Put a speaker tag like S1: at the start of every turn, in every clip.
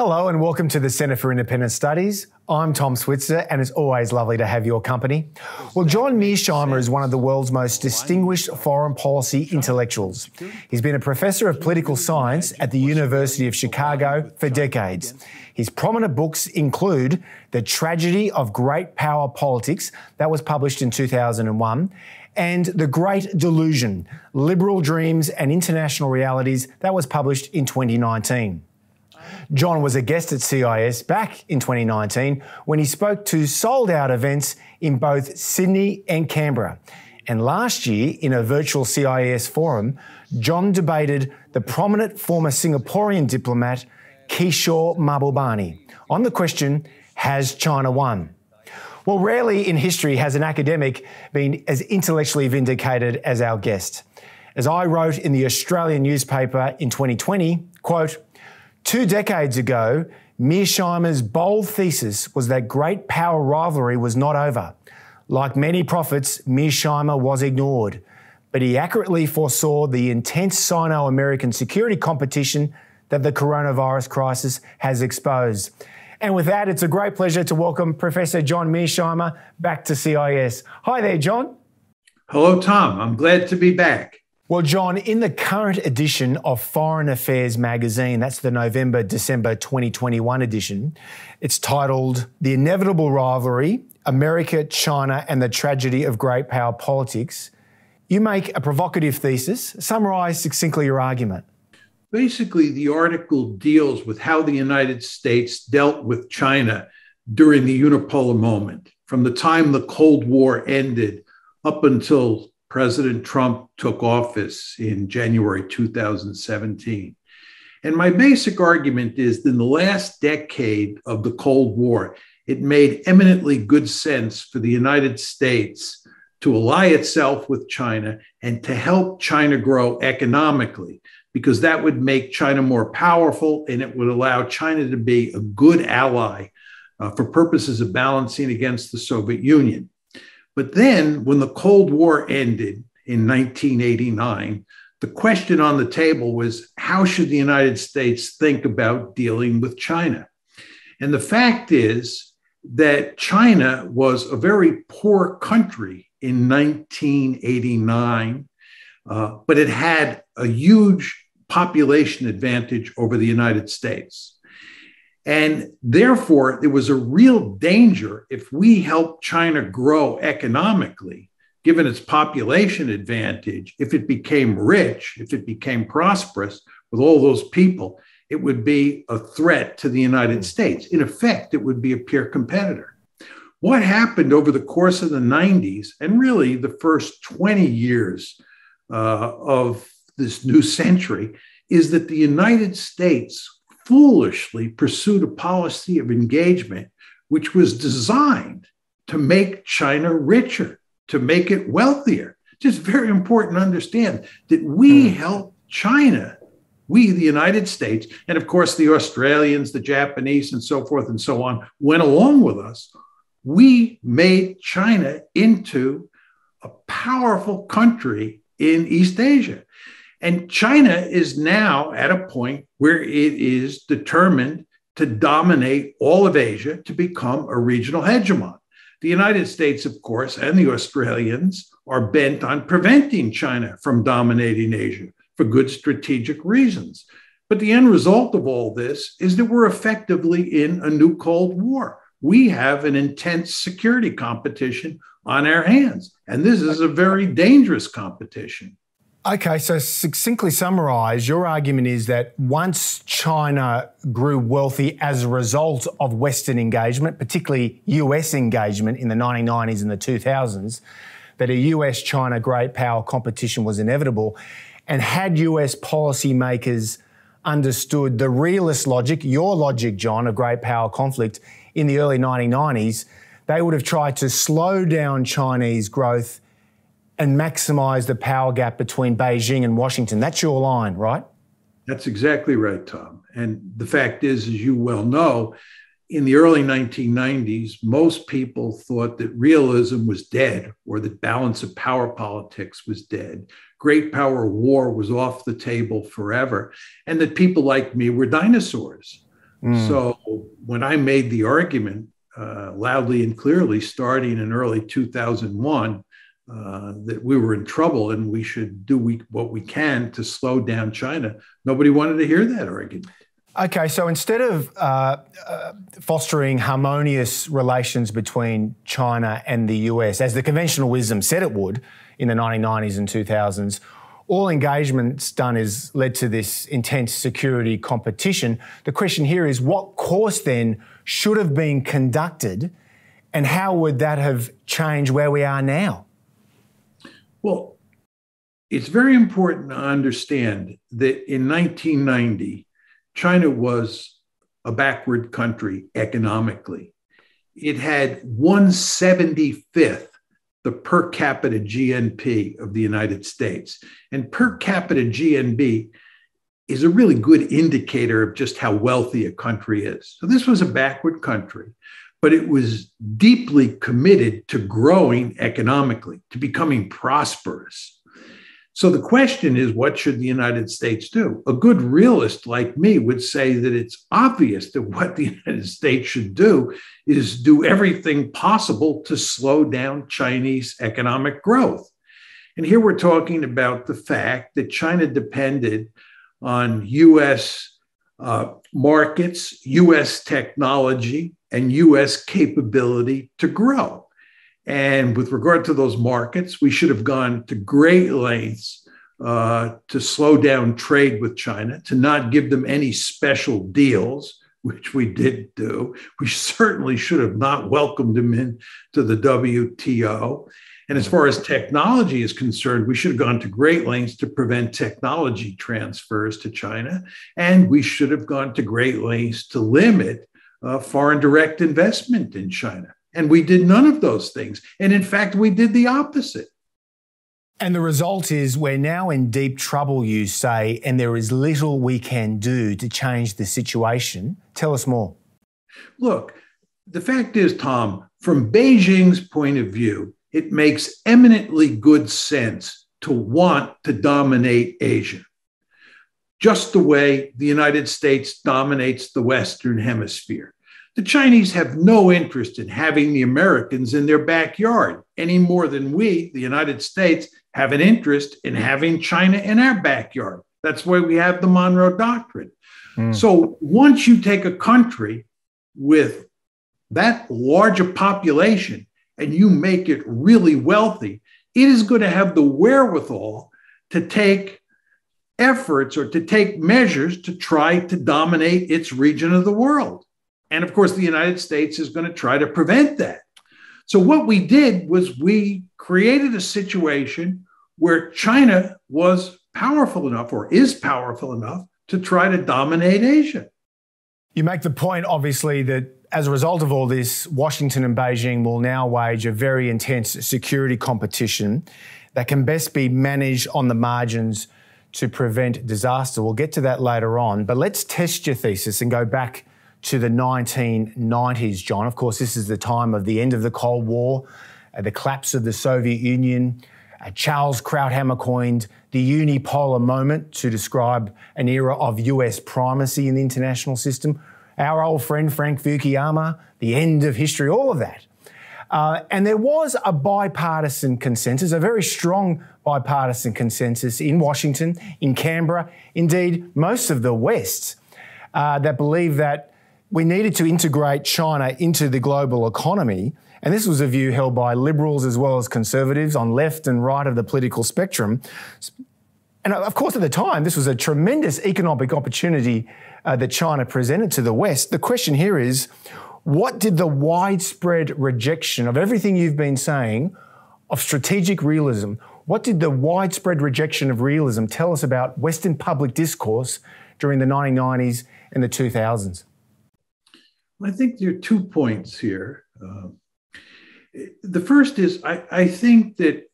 S1: Hello and welcome to the Centre for Independent Studies. I'm Tom Switzer and it's always lovely to have your company. Well, John Mearsheimer is one of the world's most distinguished foreign policy intellectuals. He's been a professor of political science at the University of Chicago for decades. His prominent books include The Tragedy of Great Power Politics, that was published in 2001, and The Great Delusion, Liberal Dreams and International Realities, that was published in 2019. John was a guest at CIS back in 2019 when he spoke to sold-out events in both Sydney and Canberra. And last year, in a virtual CIS forum, John debated the prominent former Singaporean diplomat Kishore Mahbubani on the question, has China won? Well, rarely in history has an academic been as intellectually vindicated as our guest. As I wrote in the Australian newspaper in 2020, quote, 2 decades ago, Mearsheimer's bold thesis was that great power rivalry was not over. Like many prophets, Mearsheimer was ignored, but he accurately foresaw the intense Sino-American security competition that the coronavirus crisis has exposed. And with that, it's a great pleasure to welcome Professor John Mearsheimer back to CIS. Hi there, John.
S2: Hello, Tom. I'm glad to be back.
S1: Well, John, in the current edition of Foreign Affairs magazine, that's the November-December 2021 edition, it's titled The Inevitable Rivalry, America, China and the Tragedy of Great Power Politics. You make a provocative thesis. Summarise succinctly your argument.
S2: Basically, the article deals with how the United States dealt with China during the unipolar moment, from the time the Cold War ended up until President Trump took office in January 2017. And my basic argument is that in the last decade of the Cold War, it made eminently good sense for the United States to ally itself with China and to help China grow economically, because that would make China more powerful and it would allow China to be a good ally for purposes of balancing against the Soviet Union. But then when the Cold War ended in 1989, the question on the table was, how should the United States think about dealing with China? And the fact is that China was a very poor country in 1989, but it had a huge population advantage over the United States. And therefore, there was a real danger if we helped China grow economically, given its population advantage, if it became rich, if it became prosperous with all those people, it would be a threat to the United States. In effect, it would be a peer competitor. What happened over the course of the 90s and really the first 20 years of this new century is that the United States foolishly pursued a policy of engagement which was designed to make China richer, to make it wealthier. Just very important to understand that we helped China, we, the United States, and of course the Australians, the Japanese, and so forth and so on, went along with us. We made China into a powerful country in East Asia. And China is now at a point where it is determined to dominate all of Asia, to become a regional hegemon. The United States, of course, and the Australians are bent on preventing China from dominating Asia for good strategic reasons. But the end result of all this is that we're effectively in a new Cold War. We have an intense security competition on our hands, and this is a very dangerous competition.
S1: Okay, so succinctly summarise, your argument is that once China grew wealthy as a result of Western engagement, particularly US engagement in the 1990s and the 2000s, that a US-China great power competition was inevitable. And had US policymakers understood the realist logic, your logic, John, of great power conflict in the early 1990s, they would have tried to slow down Chinese growth and maximise the power gap between Beijing and Washington. That's your line, right?
S2: That's exactly right, Tom. And the fact is, as you well know, in the early 1990s, most people thought that realism was dead or that balance of power politics was dead. Great power war was off the table forever, and that people like me were dinosaurs. So when I made the argument loudly and clearly starting in early 2001 that we were in trouble and we should do what we can to slow down China, nobody wanted to hear that argument.
S1: Okay, so instead of fostering harmonious relations between China and the US, as the conventional wisdom said it would in the 1990s and 2000s, all engagements done is led to this intense security competition. The question here is, what course then should have been conducted, and how would that have changed where we are now?
S2: Well, it's very important to understand that in 1990, China was a backward country economically. It had 1/75th the per capita GNP of the United States. And per capita GNP is a really good indicator of just how wealthy a country is. So this was a backward country, but it was deeply committed to growing economically, to becoming prosperous. So the question is, what should the United States do? A good realist like me would say that it's obvious that what the United States should do is do everything possible to slow down Chinese economic growth. And here we're talking about the fact that China depended on US markets, US technology, and US capability to grow. And with regard to those markets, we should have gone to great lengths to slow down trade with China, to not give them any special deals, which we did do. We certainly should have not welcomed them into the WTO. And as far as technology is concerned, we should have gone to great lengths to prevent technology transfers to China. And we should have gone to great lengths to limit foreign direct investment in China. And we did none of those things. And in fact, we did the opposite.
S1: And the result is we're now in deep trouble, you say, and there is little we can do to change the situation. Tell us more.
S2: Look, the fact is, Tom, from Beijing's point of view, it makes eminently good sense to want to dominate Asia, just the way the United States dominates the Western Hemisphere. The Chinese have no interest in having the Americans in their backyard any more than we, the United States, have an interest in having China in our backyard. That's why we have the Monroe Doctrine. So once you take a country with that large a population and you make it really wealthy, it is going to have the wherewithal to take efforts or to take measures to try to dominate its region of the world. And of course, the United States is going to try to prevent that. So what we did was we created a situation where China was powerful enough, or is powerful enough, to try to dominate Asia.
S1: You make the point, obviously, that as a result of all this, Washington and Beijing will now wage a very intense security competition that can best be managed on the margins to prevent disaster. We'll get to that later on, but let's test your thesis and go back to the 1990s, John. Of course, this is the time of the end of the Cold War, the collapse of the Soviet Union. Charles Krauthammer coined the unipolar moment to describe an era of US primacy in the international system. Our old friend Frank Fukuyama, the end of history, all of that. And there was a bipartisan consensus, a very strong bipartisan consensus in Washington, in Canberra, indeed most of the West, that believed that we needed to integrate China into the global economy. And this was a view held by liberals as well as conservatives on left and right of the political spectrum. And of course, at the time, this was a tremendous economic opportunity that China presented to the West. The question here is, what did the widespread rejection of everything you've been saying of strategic realism, what did the widespread rejection of realism tell us about Western public discourse during the 1990s and the 2000s?
S2: I think there are 2 points here. The first is, I think that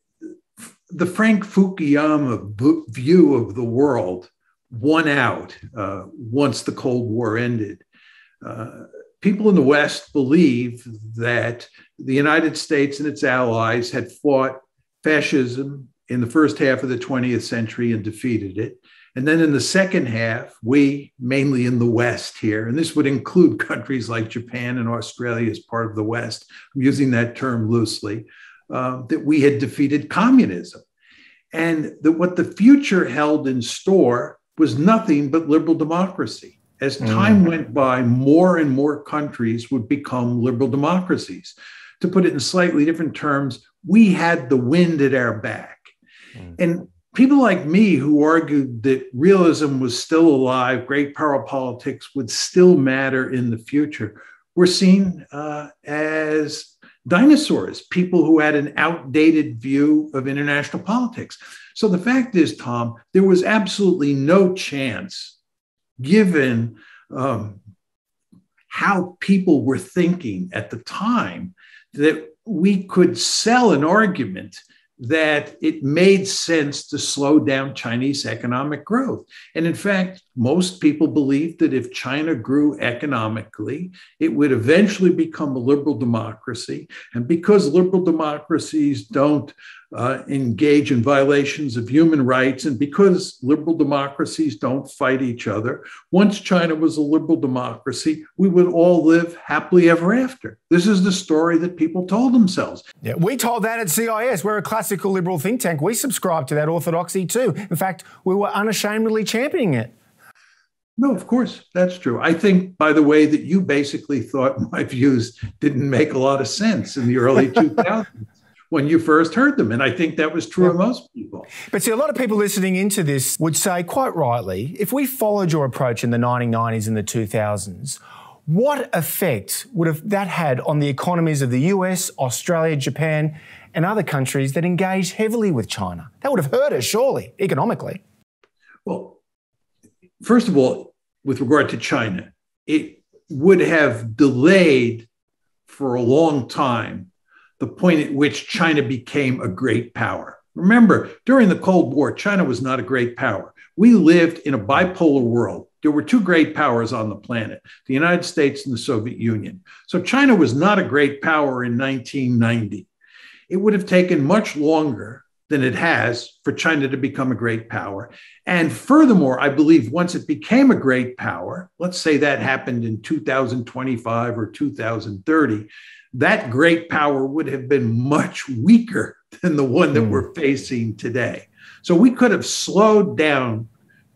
S2: the Frank Fukuyama view of the world won out once the Cold War ended. People in the West believe that the United States and its allies had fought fascism in the first half of the 20th century and defeated it, And then in the second half, we, mainly in the West here, and this would include countries like Japan and Australia as part of the West, I'm using that term loosely, that we had defeated communism. And that what the future held in store was nothing but liberal democracy. As time went by, more and more countries would become liberal democracies. To put it in slightly different terms, we had the wind at our back. And people like me who argued that realism was still alive, great power politics would still matter in the future, were seen as dinosaurs, people who had an outdated view of international politics. So the fact is, Tom, there was absolutely no chance, given how people were thinking at the time, that we could sell an argument that it made sense to slow down Chinese economic growth. And in fact, most people believed that if China grew economically, it would eventually become a liberal democracy. And because liberal democracies don't engage in violations of human rights, and because liberal democracies don't fight each other, once China was a liberal democracy, we would all live happily ever after. This is the story that people told themselves.
S1: Yeah, we told that at CIS. We're a classical liberal think tank. We subscribe to that orthodoxy too. In fact, we were unashamedly championing it.
S2: No, of course, that's true. I think, by the way, that you basically thought my views didn't make a lot of sense in the early 2000s. When you first heard them. And I think that was true of most people.
S1: But see, a lot of people listening into this would say, quite rightly, if we followed your approach in the 1990s and the 2000s, what effect would have that had on the economies of the US, Australia, Japan, and other countries that engage heavily with China? That would have hurt us, surely, economically.
S2: Well, first of all, with regard to China, it would have delayed for a long time the point at which China became a great power. Remember, during the Cold War, China was not a great power. We lived in a bipolar world. There were two great powers on the planet, the United States and the Soviet Union. So China was not a great power in 1990. It would have taken much longer than it has for China to become a great power. And furthermore, I believe once it became a great power, let's say that happened in 2025 or 2030, that great power would have been much weaker than the one that we're facing today. So we could have slowed down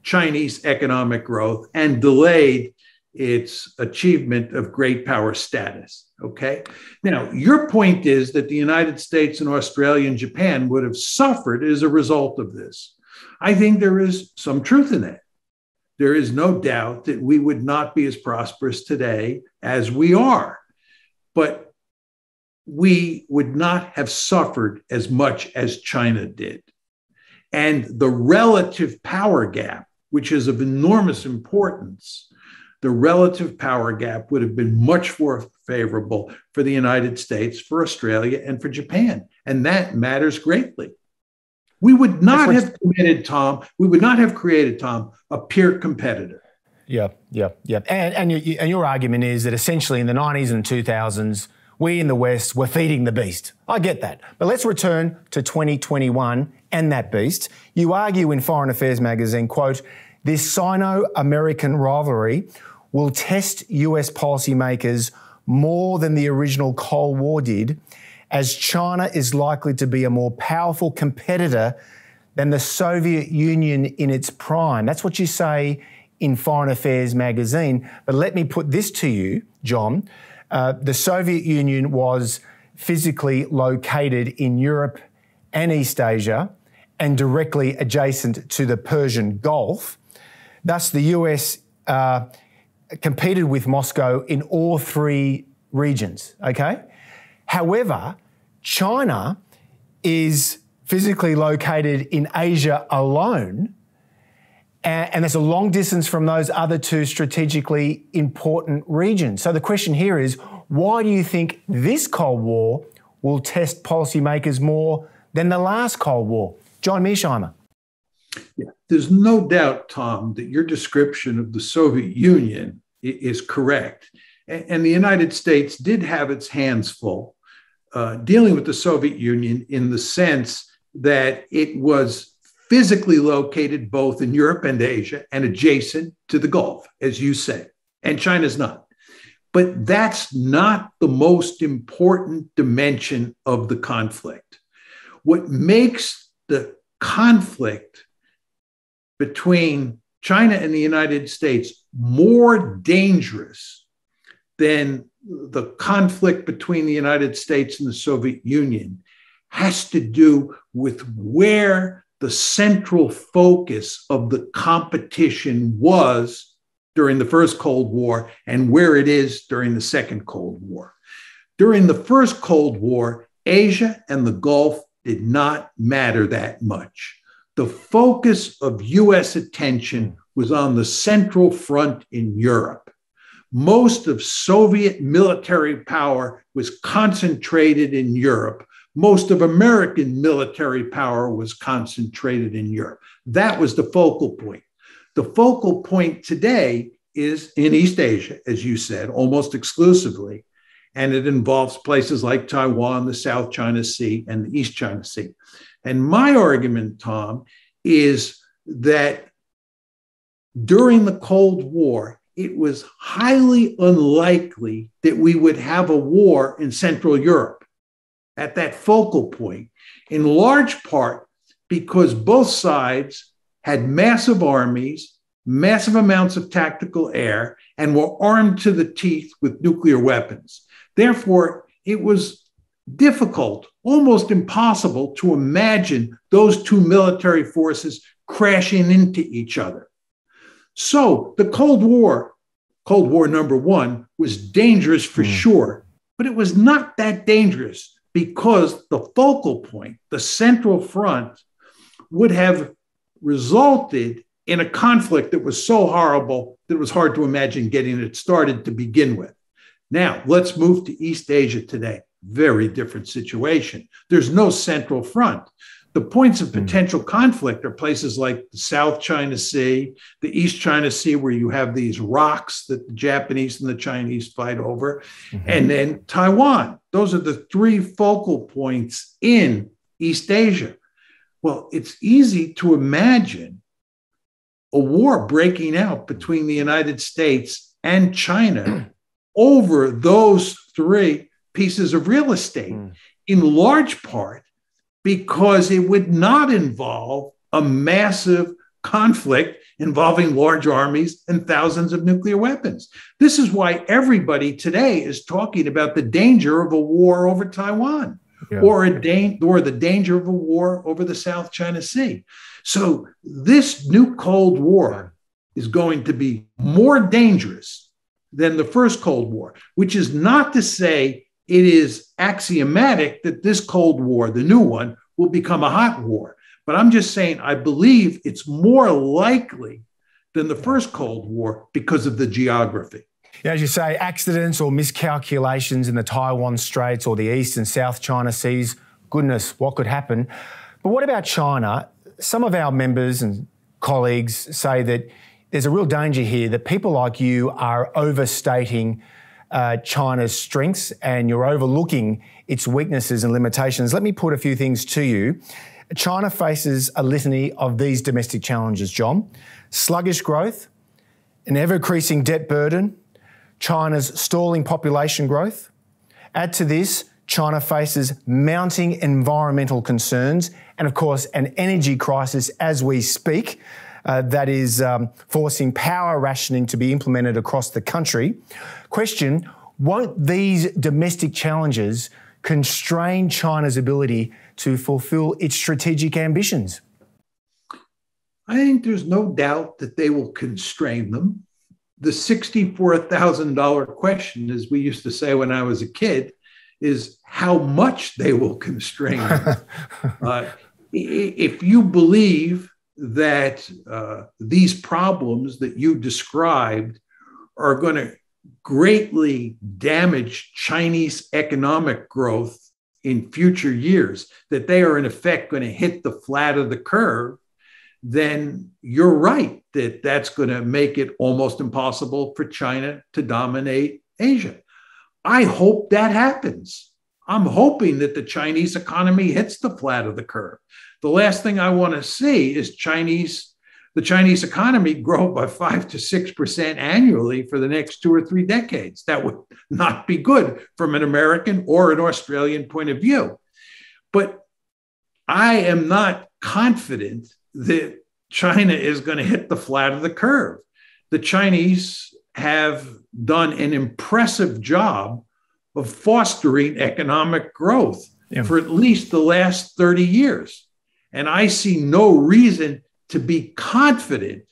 S2: Chinese economic growth and delayed its achievement of great power status. Okay. Now, your point is that the United States and Australia and Japan would have suffered as a result of this. I think there is some truth in that. There is no doubt that we would not be as prosperous today as we are. But we would not have suffered as much as China did. And the relative power gap, which is of enormous importance, the relative power gap would have been much more favorable for the United States, for Australia, and for Japan. And that matters greatly. We would not have created, Tom, a peer competitor.
S1: Yeah. And your argument is that essentially in the 90s and 2000s, we in the West were feeding the beast. I get that. But let's return to 2021 and that beast. You argue in Foreign Affairs magazine, quote, this Sino-American rivalry will test US policymakers more than the original Cold War did, as China is likely to be a more powerful competitor than the Soviet Union in its prime. That's what you say in Foreign Affairs magazine. But let me put this to you, John. The Soviet Union was physically located in Europe and East Asia and directly adjacent to the Persian Gulf. Thus, the US competed with Moscow in all three regions, okay? However, China is physically located in Asia alone, and there's a long distance from those other two strategically important regions. So the question here is, why do you think this Cold War will test policymakers more than the last Cold War? John Mearsheimer.
S2: Yeah, there's no doubt, Tom, that your description of the Soviet Union is correct. And the United States did have its hands full dealing with the Soviet Union in the sense that it was physically located both in Europe and Asia and adjacent to the Gulf, as you say, and China's not. But that's not the most important dimension of the conflict. What makes the conflict between China and the United States more dangerous than the conflict between the United States and the Soviet Union has to do with where the central focus of the competition was during the first Cold War and where it is during the second Cold War. During the first Cold War, Asia and the Gulf did not matter that much. The focus of US attention was on the central front in Europe. Most of Soviet military power was concentrated in Europe. Most of American military power was concentrated in Europe. That was the focal point. The focal point today is in East Asia, as you said, almost exclusively, and it involves places like Taiwan, the South China Sea, and the East China Sea. And my argument, Tom, is that during the Cold War, it was highly unlikely that we would have a war in Central Europe at that focal point, in large part because both sides had massive armies, massive amounts of tactical air, and were armed to the teeth with nuclear weapons. Therefore, it was difficult, almost impossible, to imagine those two military forces crashing into each other. So the Cold War number one, was dangerous for sure, but it was not that dangerous because the focal point, the central front, would have resulted in a conflict that was so horrible that it was hard to imagine getting it started to begin with. Now, let's move to East Asia today. Very different situation. There's no central front. The points of potential conflict are places like the South China Sea, the East China Sea, where you have these rocks that the Japanese and the Chinese fight over, and then Taiwan. Those are the three focal points in East Asia. Well, it's easy to imagine a war breaking out between the United States and China over those three pieces of real estate, in large part because it would not involve a massive conflict involving large armies and thousands of nuclear weapons. This is why everybody today is talking about the danger of a war over Taiwan, or the danger of a war over the South China Sea. So this new Cold War is going to be more dangerous than the first Cold War, which is not to say it is axiomatic that this Cold War, the new one, will become a hot war. But I'm just saying, I believe it's more likely than the first Cold War because of the geography.
S1: Yeah, as you say, accidents or miscalculations in the Taiwan Straits or the East and South China Seas, goodness, what could happen? But what about China? Some of our members and colleagues say that there's a real danger here that people like you are overstating China's strengths and you're overlooking its weaknesses and limitations. Let me put a few things to you. China faces a litany of these domestic challenges, John. Sluggish growth, an ever-increasing debt burden, China's stalling population growth. Add to this, China faces mounting environmental concerns and, of course, an energy crisis as we speak that is forcing power rationing to be implemented across the country. Question, won't these domestic challenges constrain China's ability to fulfill its strategic ambitions?
S2: I think there's no doubt that they will constrain them. The $64,000 question, as we used to say when I was a kid, is how much they will constrain them. If you believe that these problems that you described are going to greatly damage Chinese economic growth in future years, that they are in effect going to hit the flat of the curve, then you're right that that's going to make it almost impossible for China to dominate Asia. I hope that happens. I'm hoping that the Chinese economy hits the flat of the curve. The last thing I want to see is the Chinese economy grow by 5 to 6% annually for the next 2 or 3 decades. That would not be good from an American or an Australian point of view. But I am not confident that China is going to hit the flat of the curve. The Chinese have done an impressive job of fostering economic growth for at least the last 30 years. And I see no reason to be confident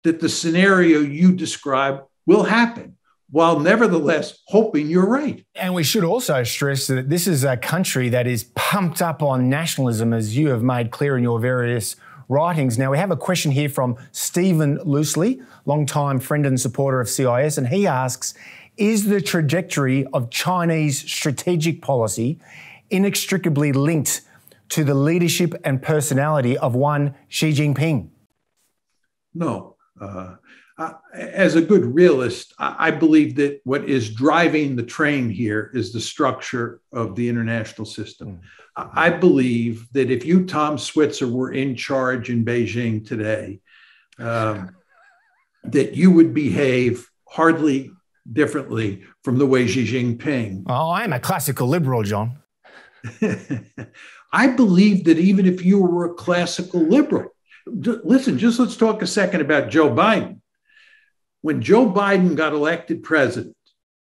S2: that the scenario you describe will happen, while nevertheless hoping you're right.
S1: And we should also stress that this is a country that is pumped up on nationalism, as you have made clear in your various writings. Now, we have a question here from Stephen Loosely, longtime friend and supporter of CIS, and he asks, is the trajectory of Chinese strategic policy inextricably linked to the leadership and personality of one Xi Jinping?
S2: No. As a good realist, I believe that what is driving the train here is the structure of the international system. I believe that if you, Tom Switzer, were in charge in Beijing today, that you would behave hardly differently from the way Xi Jinping.
S1: Oh, I am a classical liberal, John.
S2: I believe that even if you were a classical liberal, listen, let's talk a second about Joe Biden. When Joe Biden got elected president,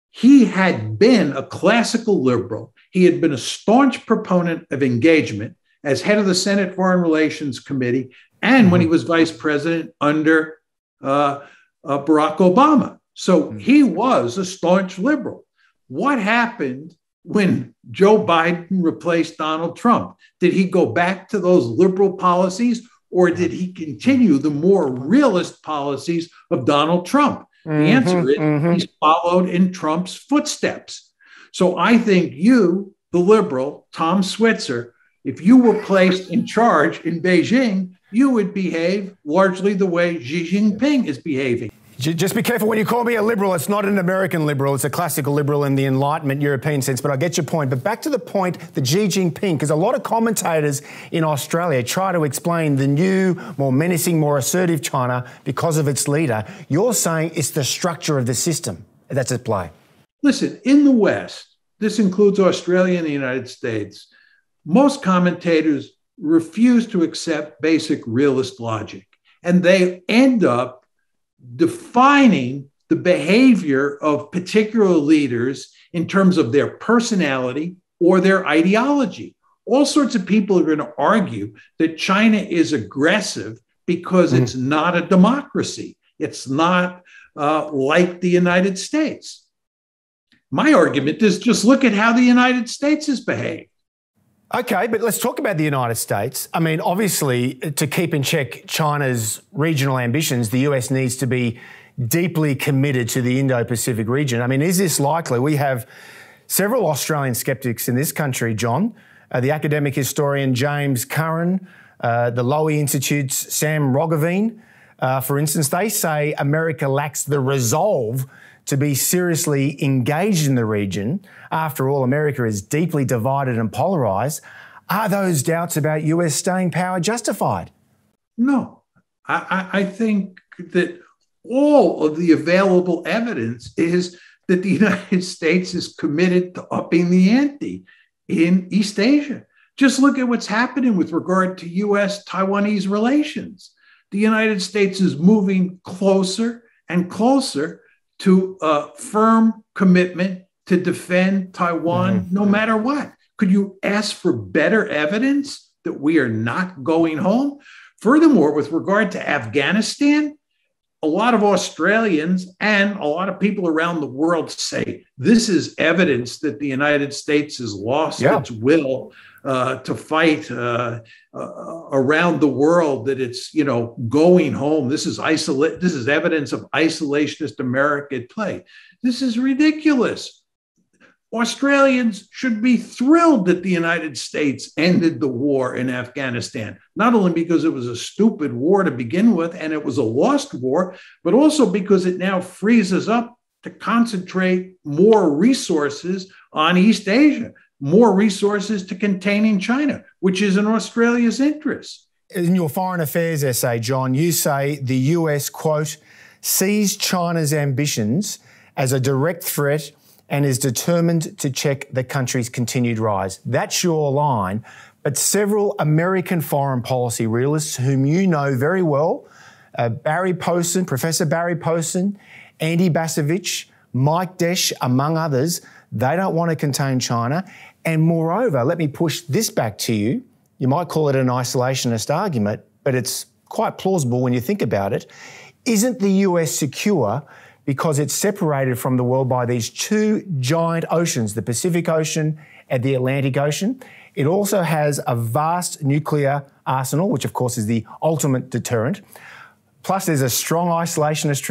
S2: he had been a classical liberal. He had been a staunch proponent of engagement as head of the Senate Foreign Relations Committee, and when he was vice president under Barack Obama. So he was a staunch liberal. What happened when Joe Biden replaced Donald Trump? Did he go back to those liberal policies, or did he continue the more realist policies of Donald Trump? The answer is he's followed in Trump's footsteps. So I think you, the liberal, Tom Switzer, if you were placed in charge in Beijing, you would behave largely the way Xi Jinping is behaving.
S1: Just be careful when you call me a liberal. It's not an American liberal. It's a classical liberal in the Enlightenment European sense, but I get your point. But back to the point that Xi Jinping, because a lot of commentators in Australia try to explain the new, more menacing, more assertive China because of its leader. You're saying it's the structure of the system that's at play.
S2: Listen, in the West, this includes Australia and the United States, most commentators refuse to accept basic realist logic, and they end up defining the behavior of particular leaders in terms of their personality or their ideology. All sorts of people are going to argue that China is aggressive because it's not a democracy. It's not like the United States. My argument is just look at how the United States has behaved.
S1: Okay, but let's talk about the United States. I mean, obviously, to keep in check China's regional ambitions, the US needs to be deeply committed to the Indo-Pacific region. I mean, is this likely? We have several Australian skeptics in this country, John. The academic historian James Curran, the Lowy Institute's Sam Roggeveen, for instance, they say America lacks the resolve to be seriously engaged in the region. After all, America is deeply divided and polarised. Are those doubts about US staying power justified?
S2: No. I think that all of the available evidence is that the United States is committed to upping the ante in East Asia. Just look at what's happening with regard to US-Taiwanese relations. The United States is moving closer and closer to a firm commitment to defend Taiwan no matter what. Could you ask for better evidence that we are not going home? Furthermore, with regard to Afghanistan, a lot of Australians and a lot of people around the world say this is evidence that the United States has lost its will to fight around the world, that it's, going home. This is evidence of isolationist America at play. This is ridiculous. Australians should be thrilled that the United States ended the war in Afghanistan, not only because it was a stupid war to begin with and it was a lost war, but also because it now frees us up to concentrate more resources on East Asia. more resources to containing China, which is in Australia's interest.
S1: In your foreign affairs essay, John, you say the US, quote, sees China's ambitions as a direct threat and is determined to check the country's continued rise. That's your line. But several American foreign policy realists, whom you know very well, Professor Barry Poston, Andy Basovich, Mike Desch, among others, they don't want to contain China. And moreover, let me push this back to you. You might call it an isolationist argument, but it's quite plausible when you think about it. Isn't the US secure because it's separated from the world by these two giant oceans, the Pacific Ocean and the Atlantic Ocean? It also has a vast nuclear arsenal, which of course is the ultimate deterrent. Plus, there's a strong isolationist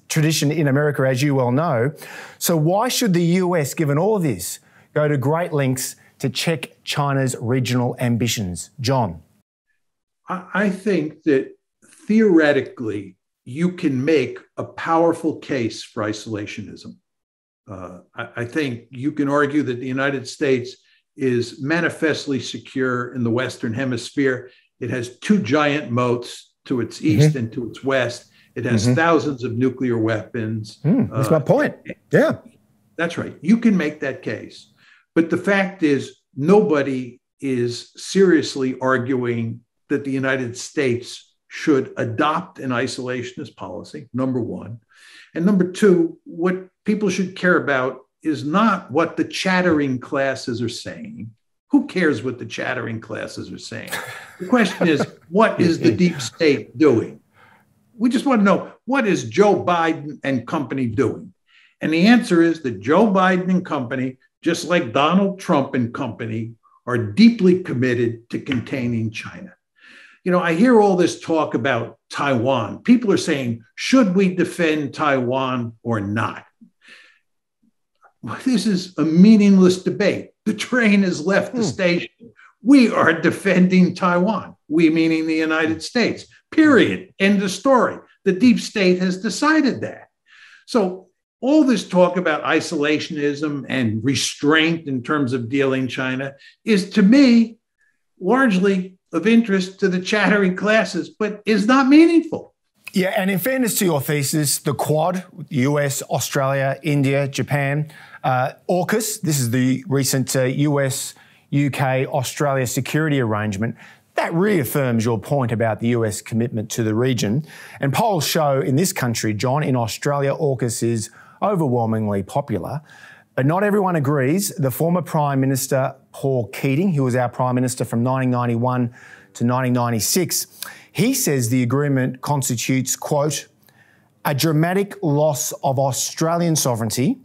S1: tradition in America, as you well know. So why should the US, given all of this, go to great lengths to check China's regional ambitions? John?
S2: I think that theoretically, you can make a powerful case for isolationism. I think you can argue that the United States is manifestly secure in the Western Hemisphere. It has two giant moats to its east and to its west. It has thousands of nuclear weapons.
S1: That's my point. Yeah.
S2: That's right. You can make that case. But the fact is, nobody is seriously arguing that the United States should adopt an isolationist policy, number one. And number two, what people should care about is not what the chattering classes are saying. Who cares what the chattering classes are saying? The question is, what is the deep state doing? We just want to know, what is Joe Biden and company doing? And the answer is that Joe Biden and company, just like Donald Trump and company, are deeply committed to containing China. You know, I hear all this talk about Taiwan. People are saying, should we defend Taiwan or not? Well, this is a meaningless debate. The train has left the station. We are defending Taiwan. We meaning the United States, period. End of story. The deep state has decided that. So all this talk about isolationism and restraint in terms of dealing China is, to me, largely of interest to the chattering classes, but is not meaningful.
S1: Yeah, and in fairness to your thesis, the Quad, US, Australia, India, Japan, AUKUS, this is the recent US, UK, Australia security arrangement, that reaffirms your point about the US commitment to the region. And polls show in this country, John, in Australia, AUKUS is overwhelmingly popular. But not everyone agrees. The former Prime Minister, Paul Keating, who was our Prime Minister from 1991 to 1996, he says the agreement constitutes, quote, a dramatic loss of Australian sovereignty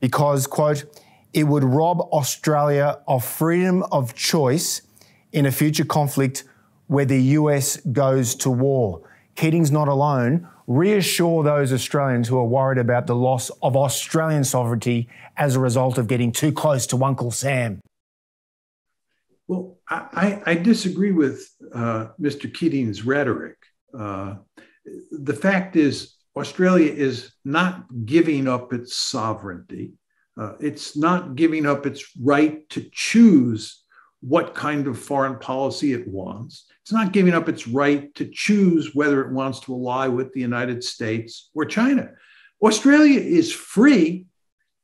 S1: because, quote, it would rob Australia of freedom of choice in a future conflict where the US goes to war. Keating's not alone. Reassure those Australians who are worried about the loss of Australian sovereignty as a result of getting too close to Uncle Sam.
S2: Well, I disagree with Mr. Keating's rhetoric. The fact is, Australia is not giving up its sovereignty. It's not giving up its right to choose what kind of foreign policy it wants. It's not giving up its right to choose whether it wants to ally with the United States or China. Australia is free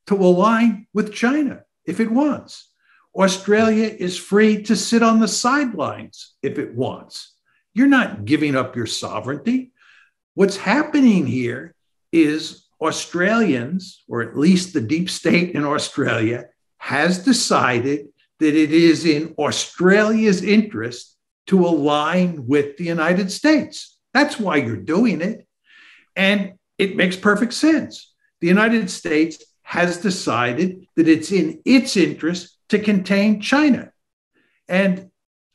S2: to align with China if it wants. Australia is free to sit on the sidelines if it wants. You're not giving up your sovereignty. What's happening here is Australians, or at least the deep state in Australia, has decided that it is in Australia's interest to align with the United States. That's why you're doing it. And it makes perfect sense. The United States has decided that it's in its interest to contain China. And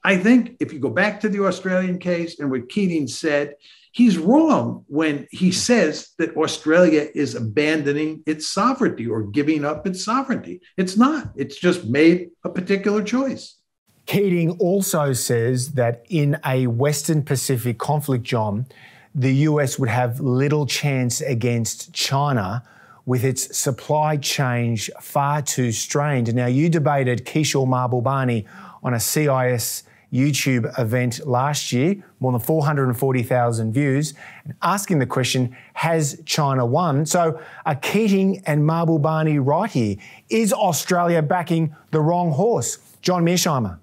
S2: I think if you go back to the Australian case and what Keating said, he's wrong when he says that Australia is abandoning its sovereignty or giving up its sovereignty. It's not. It's just made a particular choice.
S1: Keating also says that in a Western Pacific conflict, John, the US would have little chance against China with its supply chain far too strained. Now, you debated Kishore Mahbubani on a CIS YouTube event last year, more than 440,000 views, and asking the question, has China won? So are Keating and Mahbubani right here? Is Australia backing the wrong horse? John Mearsheimer.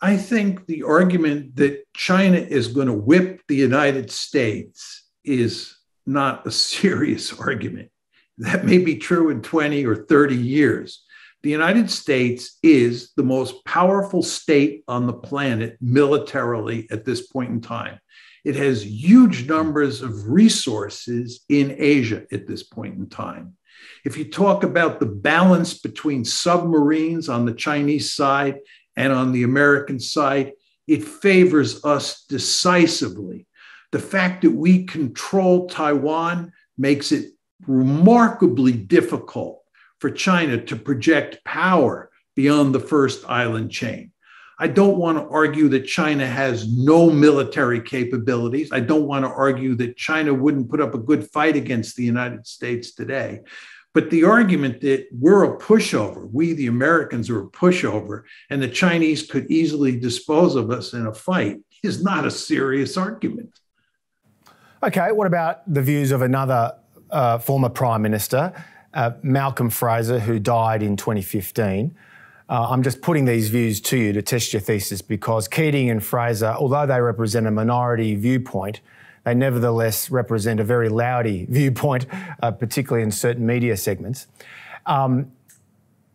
S2: I think the argument that China is going to whip the United States is not a serious argument. That may be true in 20 or 30 years. The United States is the most powerful state on the planet militarily at this point in time. It has huge numbers of resources in Asia at this point in time. If you talk about the balance between submarines on the Chinese side and on the American side, it favors us decisively. The fact that we control Taiwan makes it remarkably difficult for China to project power beyond the first island chain. I don't want to argue that China has no military capabilities. I don't want to argue that China wouldn't put up a good fight against the United States today. But the argument that we're a pushover, we the Americans are a pushover, and the Chinese could easily dispose of us in a fight is not a serious argument.
S1: Okay, what about the views of another former Prime Minister, Malcolm Fraser, who died in 2015? I'm just putting these views to you to test your thesis, because Keating and Fraser, although they represent a minority viewpoint, they nevertheless represent a very loudy viewpoint, particularly in certain media segments.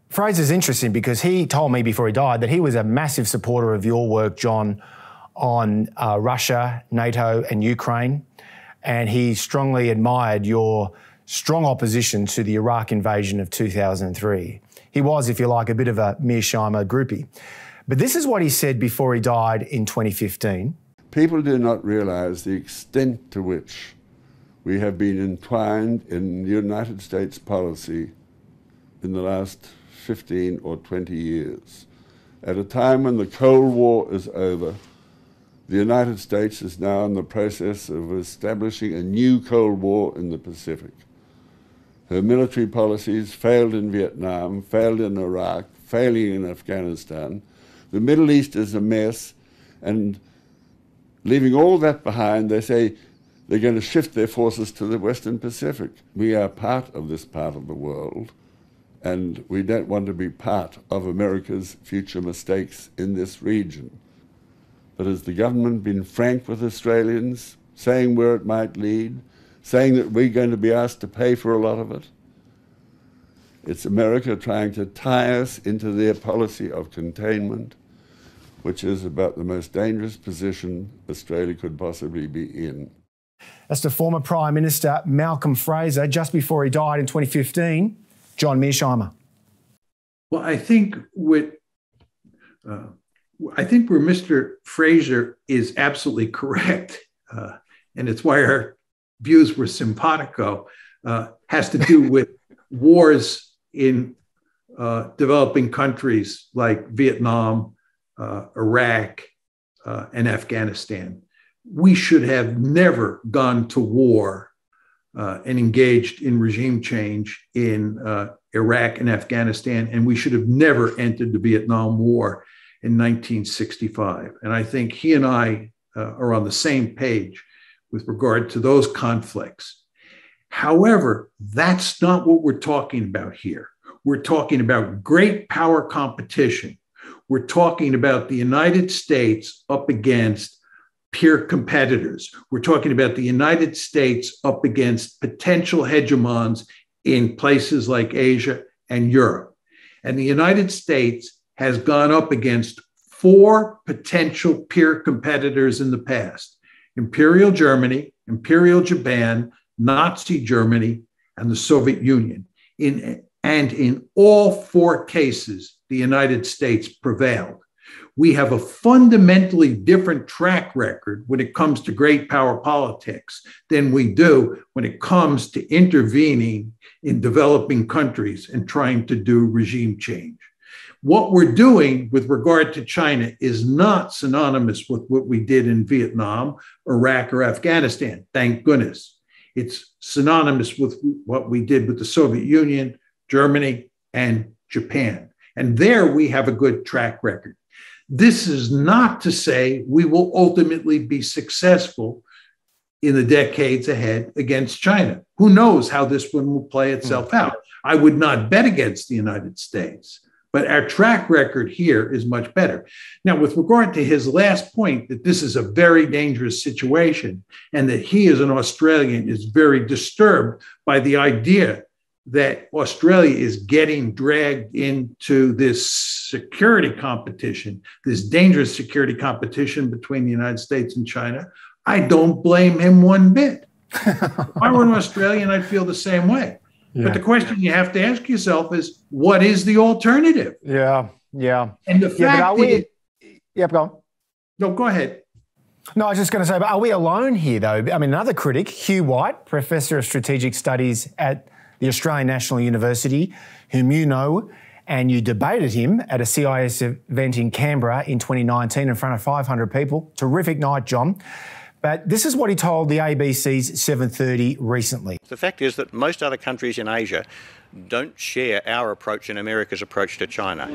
S1: Fraser's interesting because he told me before he died that he was a massive supporter of your work, John, on Russia, NATO and Ukraine, and he strongly admired your strong opposition to the Iraq invasion of 2003. He was, if you like, a bit of a Mearsheimer groupie. But this is what he said before he died in 2015.
S3: People do not realize the extent to which we have been entwined in United States policy in the last 15 or 20 years. At a time when the Cold War is over, the United States is now in the process of establishing a new Cold War in the Pacific. Her military policies failed in Vietnam, failed in Iraq, failing in Afghanistan. The Middle East is a mess, and leaving all that behind, they say they're going to shift their forces to the Western Pacific. We are part of this part of the world, and we don't want to be part of America's future mistakes in this region. But has the government been frank with Australians, saying where it might lead, saying that we're going to be asked to pay for a lot of it? It's America trying to tie us into their policy of containment, which is about the most dangerous position Australia could possibly be in.
S1: That's the former Prime Minister Malcolm Fraser, just before he died in 2015. John Mearsheimer.
S2: Well, I think where Mr. Fraser is absolutely correct, and it's why our views were simpatico, has to do with wars in developing countries like Vietnam, Iraq, and Afghanistan. We should have never gone to war and engaged in regime change in Iraq and Afghanistan, and we should have never entered the Vietnam War in 1965. And I think he and I are on the same page with regard to those conflicts. However, that's not what we're talking about here. We're talking about great power competition. We're talking about the United States up against peer competitors. We're talking about the United States up against potential hegemons in places like Asia and Europe. And the United States has gone up against 4 potential peer competitors in the past: Imperial Germany, Imperial Japan, Nazi Germany, and the Soviet Union. And in all 4 cases, the United States prevailed. We have a fundamentally different track record when it comes to great power politics than we do when it comes to intervening in developing countries and trying to do regime change. What we're doing with regard to China is not synonymous with what we did in Vietnam, Iraq, or Afghanistan, thank goodness. It's synonymous with what we did with the Soviet Union, Germany, and Japan. And there we have a good track record. This is not to say we will ultimately be successful in the decades ahead against China. Who knows how this one will play itself out? I would not bet against the United States, but our track record here is much better. Now, with regard to his last point, that this is a very dangerous situation and that he, as an Australian, is very disturbed by the idea that Australia is getting dragged into this security competition, this dangerous security competition between the United States and China, I don't blame him one bit. If I were an Australian, I'd feel the same way. Yeah. But the question you have to ask yourself is, what is the alternative?
S1: Yeah.
S2: And the fact is...
S1: Yep, go on.
S2: No, go ahead.
S1: No, I was just going to say, but are we alone here, though? I mean, another critic, Hugh White, Professor of Strategic Studies at the Australian National University, whom you know, and you debated him at a CIS event in Canberra in 2019 in front of 500 people. Terrific night, John. But this is what he told the ABC's 7:30 recently.
S4: The fact is that most other countries in Asia don't share our approach and America's approach to China.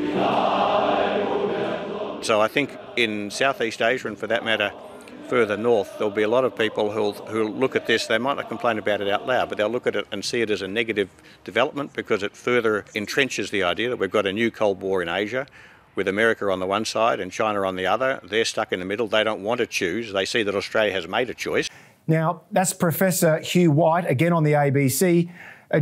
S4: So I think in Southeast Asia, and for that matter, further north, there'll be a lot of people who'll look at this. They might not complain about it out loud, but they'll look at it and see it as a negative development because it further entrenches the idea that we've got a new Cold War in Asia with America on the one side and China on the other. They're stuck in the middle. They don't want to choose. They see that Australia has made a choice.
S1: Now, that's Professor Hugh White, again on the ABC.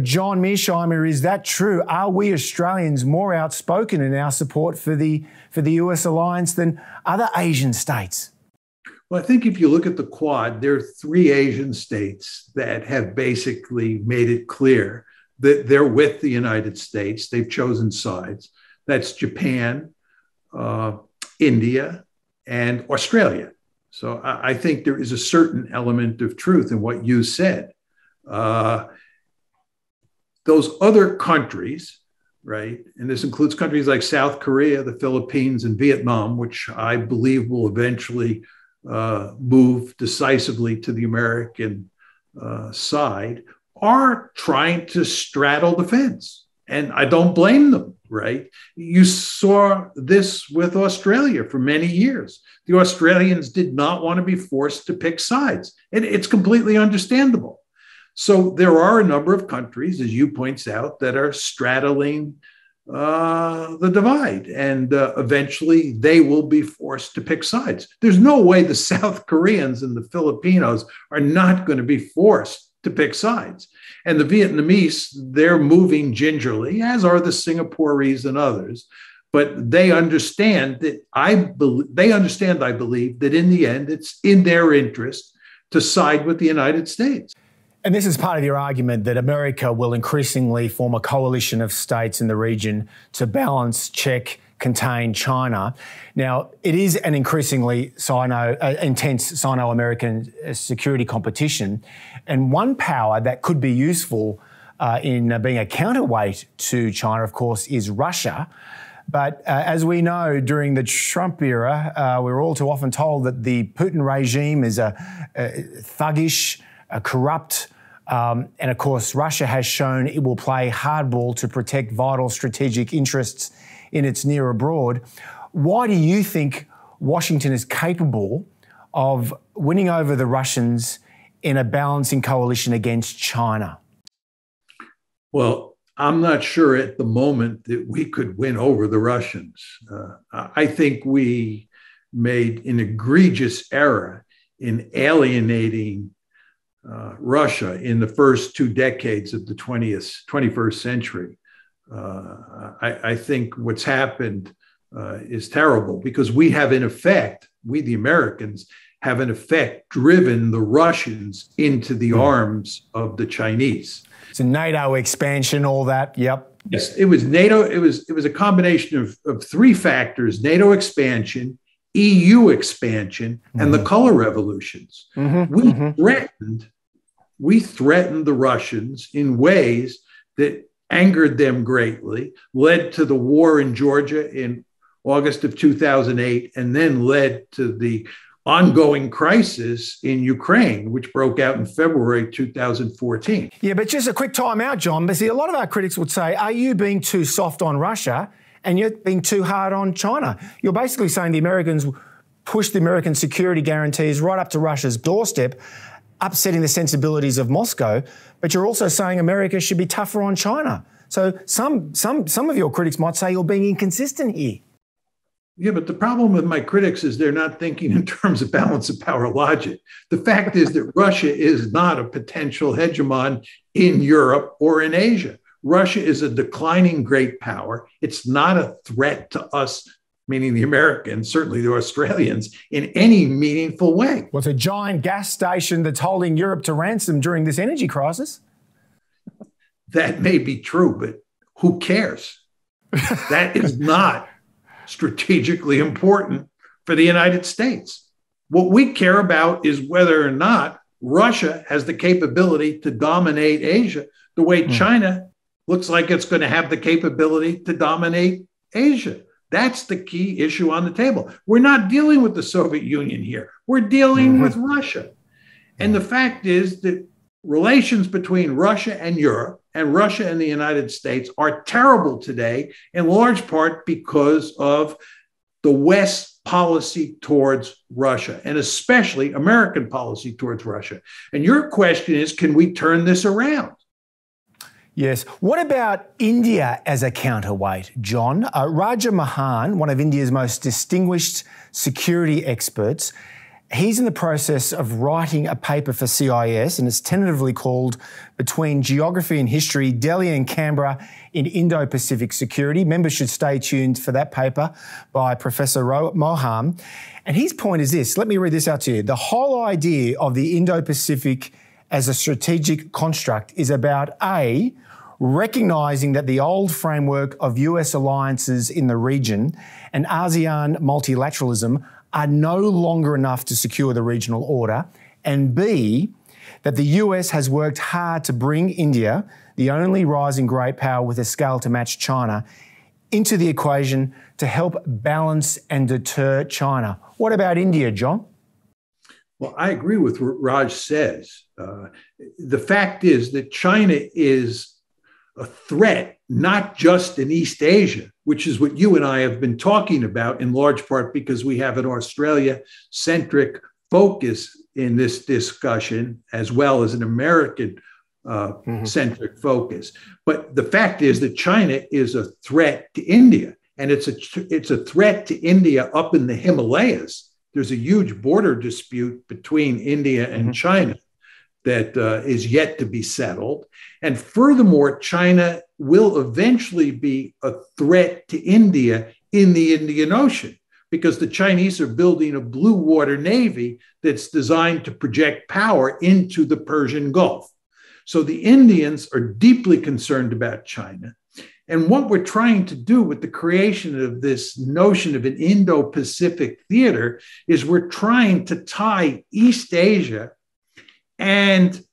S1: John Mearsheimer, is that true? Are we Australians more outspoken in our support for the US alliance than other Asian states?
S2: Well, I think if you look at the Quad, there are 3 Asian states that have basically made it clear that they're with the United States. They've chosen sides. That's Japan, India, and Australia. So I think there is a certain element of truth in what you said. Those other countries, right, and this includes countries like South Korea, the Philippines, and Vietnam, which I believe will eventually move decisively to the American side, are trying to straddle the fence. And I don't blame them, right? You saw this with Australia for many years. The Australians did not want to be forced to pick sides. And it's completely understandable. So there are a number of countries, as you points out, that are straddling the divide. And eventually they will be forced to pick sides. There's no way the South Koreans and the Filipinos are not going to be forced to pick sides. And the Vietnamese, they're moving gingerly, as are the Singaporeans and others. But they understand that I believe, that in the end, it's in their interest to side with the United States.
S1: And this is part of your argument that America will increasingly form a coalition of states in the region to balance, check, contain China. Now, it is an increasingly intense Sino-American security competition. And one power that could be useful in being a counterweight to China, of course, is Russia. But as we know, during the Trump era, we're all too often told that the Putin regime is a thuggish, corrupt, and of course, Russia has shown it will play hardball to protect vital strategic interests in its near abroad. Why do you think Washington is capable of winning over the Russians in a balancing coalition against China?
S2: Well, I'm not sure at the moment that we could win over the Russians. I think we made an egregious error in alienating Russia in the first 2 decades of the 21st century. I think what's happened is terrible because we have, in effect, we the Americans have in effect driven the Russians into the arms of the Chinese.
S1: So NATO expansion, all that, yep.
S2: Yes, it was NATO. It was a combination of 3 factors: NATO expansion, EU expansion, and the color revolutions. We threatened the Russians in ways that angered them greatly, led to the war in Georgia in August of 2008, and then led to the ongoing crisis in Ukraine, which broke out in February 2014.
S1: Yeah, but just a quick time out, John. But see, a lot of our critics would say, are you being too soft on Russia and you're being too hard on China? You're basically saying the Americans pushed the American security guarantees right up to Russia's doorstep, upsetting the sensibilities of Moscow, but you're also saying America should be tougher on China. So some of your critics might say you're being inconsistent here.
S2: Yeah, but the problem with my critics is they're not thinking in terms of balance of power logic. The fact is that Russia is not a potential hegemon in Europe or in Asia. Russia is a declining great power. It's not a threat to us, meaning the Americans, certainly the Australians, in any meaningful way.
S1: Well, it's a giant gas station that's holding Europe to ransom during this energy crisis.
S2: That may be true, but who cares? That is not strategically important for the United States. What we care about is whether or not Russia has the capability to dominate Asia the way China looks like it's going to have the capability to dominate Asia. That's the key issue on the table. We're not dealing with the Soviet Union here. We're dealing with Russia. And the fact is that relations between Russia and Europe and Russia and the United States are terrible today, in large part because of the West's policy towards Russia, and especially American policy towards Russia. And your question is, can we turn this around?
S1: Yes. What about India as a counterweight, John? Raja Mahan, one of India's most distinguished security experts, he's in the process of writing a paper for CIS, and it's tentatively called Between Geography and History, Delhi and Canberra in Indo-Pacific Security. Members should stay tuned for that paper by Professor Mohan. And his point is this, let me read this out to you. The whole idea of the Indo-Pacific as a strategic construct is about A, recognising that the old framework of US alliances in the region and ASEAN multilateralism are no longer enough to secure the regional order, and B, that the US has worked hard to bring India, the only rising great power with a scale to match China, into the equation to help balance and deter China. What about India, John?
S2: Well, I agree with what Raj says. The fact is that China is a threat, not just in East Asia, which is what you and I have been talking about in large part because we have an Australia-centric focus in this discussion, as well as an American-centric focus. But the fact is that China is a threat to India, and it's a threat to India up in the Himalayas. There's a huge border dispute between India and China that is yet to be settled. And furthermore, China will eventually be a threat to India in the Indian Ocean because the Chinese are building a blue water navy that's designed to project power into the Persian Gulf. So the Indians are deeply concerned about China. And what we're trying to do with the creation of this notion of an Indo-Pacific theater is we're trying to tie East Asia and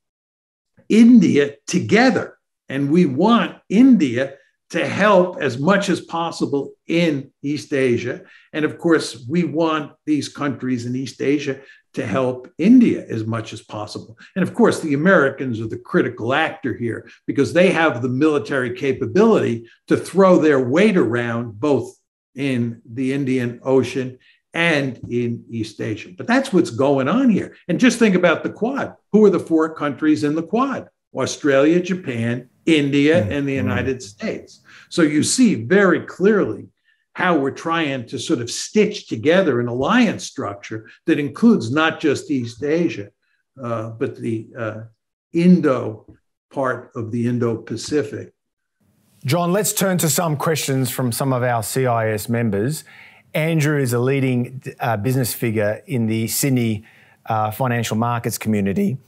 S2: India together. And we want India to help as much as possible in East Asia. And of course, we want these countries in East Asia to help India as much as possible. And of course, the Americans are the critical actor here because they have the military capability to throw their weight around both in the Indian Ocean and in East Asia. But that's what's going on here. And just think about the Quad. Who are the four countries in the Quad? Australia, Japan, India, and the United States. So you see very clearly how we're trying to sort of stitch together an alliance structure that includes not just East Asia, but the Indo part of the Indo-Pacific.
S1: John, let's turn to some questions from some of our CIS members. Andrew is a leading business figure in the Sydney financial markets community.